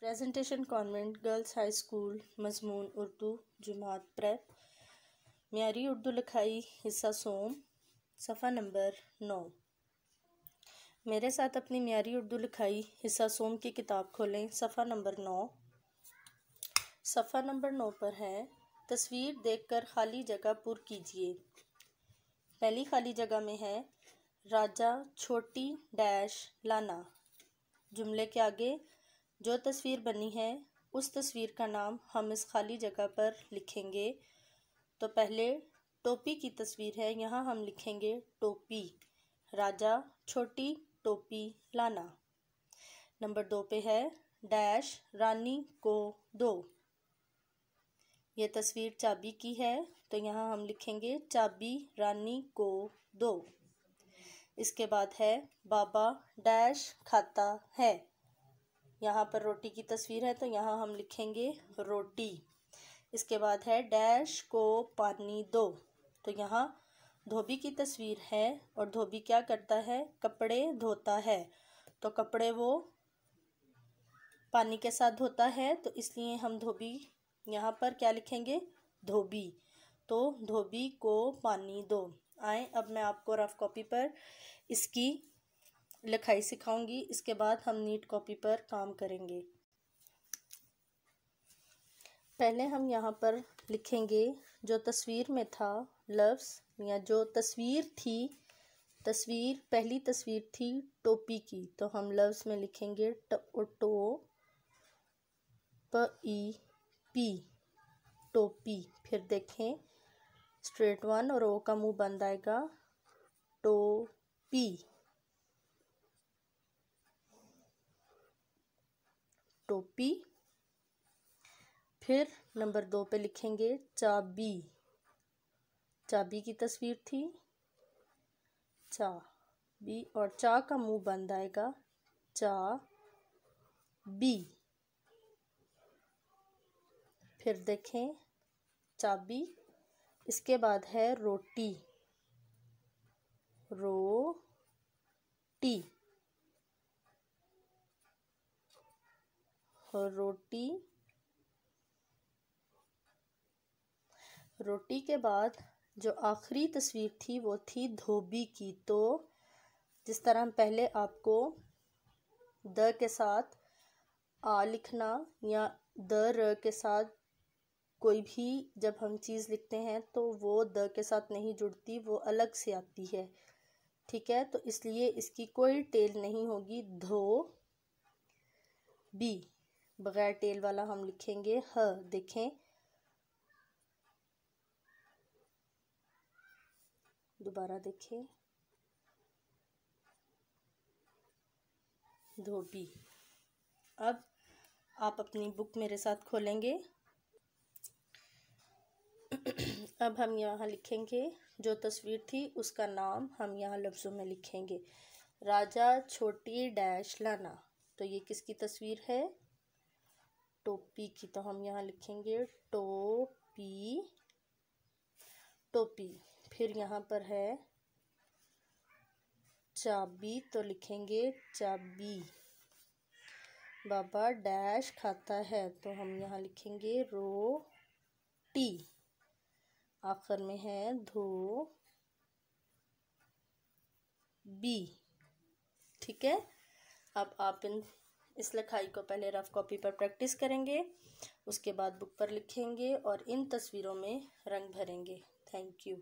Presentation convent girls high school मजमून उर्दू जुमात prep म्यारी उर्दू लिखाई हिस्सा सोम सफ़ा नंबर 9। मेरे साथ अपनी म्यारी उर्दू लिखाई हिस्सा सोम की किताब खोलें। सफ़ा नंबर 9। सफ़ा नंबर 9 पर है तस्वीर देखकर खाली जगह पुर कीजिए। पहली खाली जगह में है राजा छोटी डैश लाना। जुमले के आगे जो तस्वीर बनी है उस तस्वीर का नाम हम इस खाली जगह पर लिखेंगे। तो पहले टोपी की तस्वीर है, यहाँ हम लिखेंगे टोपी। राजा छोटी टोपी लाना। नंबर 2 पे है डैश रानी को दो। ये तस्वीर चाबी की है, तो यहाँ हम लिखेंगे चाबी रानी को दो। इसके बाद है बाबा डैश खाता है। यहाँ पर रोटी की तस्वीर है, तो यहाँ हम लिखेंगे रोटी। इसके बाद है डैश को पानी दो। तो यहाँ धोबी की तस्वीर है और धोबी क्या करता है, कपड़े धोता है। तो कपड़े वो पानी के साथ धोता है, तो इसलिए हम धोबी यहाँ पर क्या लिखेंगे, धोबी। तो धोबी को पानी दो। आए अब मैं आपको रफ कॉपी पर इसकी लिखाई सिखाऊंगी, इसके बाद हम नीट कॉपी पर काम करेंगे। पहले हम यहाँ पर लिखेंगे जो तस्वीर में था लफ्ज़ या जो तस्वीर थी, तस्वीर पहली तस्वीर थी टोपी की, तो हम लफ्ज़ में लिखेंगे टो प ई पी टोपी। फिर देखें स्ट्रेट वन और ओ का मुंह बंद आएगा, टोपी टोपी। फिर नंबर 2 पे लिखेंगे चाबी। चाबी की तस्वीर थी चा बी और चा का मुंह बंद आएगा, चा बी। फिर देखें चाबी। इसके बाद है रोटी, रोटी रोटी। रोटी के बाद जो आखिरी तस्वीर थी वो थी धोबी की। तो जिस तरह हम पहले आपको द के साथ आ लिखना या द र के साथ कोई भी जब हम चीज़ लिखते हैं तो वो द के साथ नहीं जुड़ती, वो अलग से आती है, ठीक है। तो इसलिए इसकी कोई टेल नहीं होगी, धो बी। बगैर टेल वाला हम लिखेंगे ह। देखें दोबारा देखें धोबी। अब आप अपनी बुक मेरे साथ खोलेंगे। अब हम यहाँ लिखेंगे जो तस्वीर थी उसका नाम हम यहाँ लफ्ज़ों में लिखेंगे। राजा छोटी डैश लाना। तो ये किसकी तस्वीर है, टोपी की। तो हम यहाँ लिखेंगे टोपी टोपी। फिर यहाँ पर है चाबी, तो लिखेंगे चाबी। बाबा डैश खाता है, तो हम यहाँ लिखेंगे रोटी। आखिर में है धो बी, ठीक है। अब आप इस लिखाई को पहले रफ कॉपी पर प्रैक्टिस करेंगे, उसके बाद बुक पर लिखेंगे और इन तस्वीरों में रंग भरेंगे। Thank you.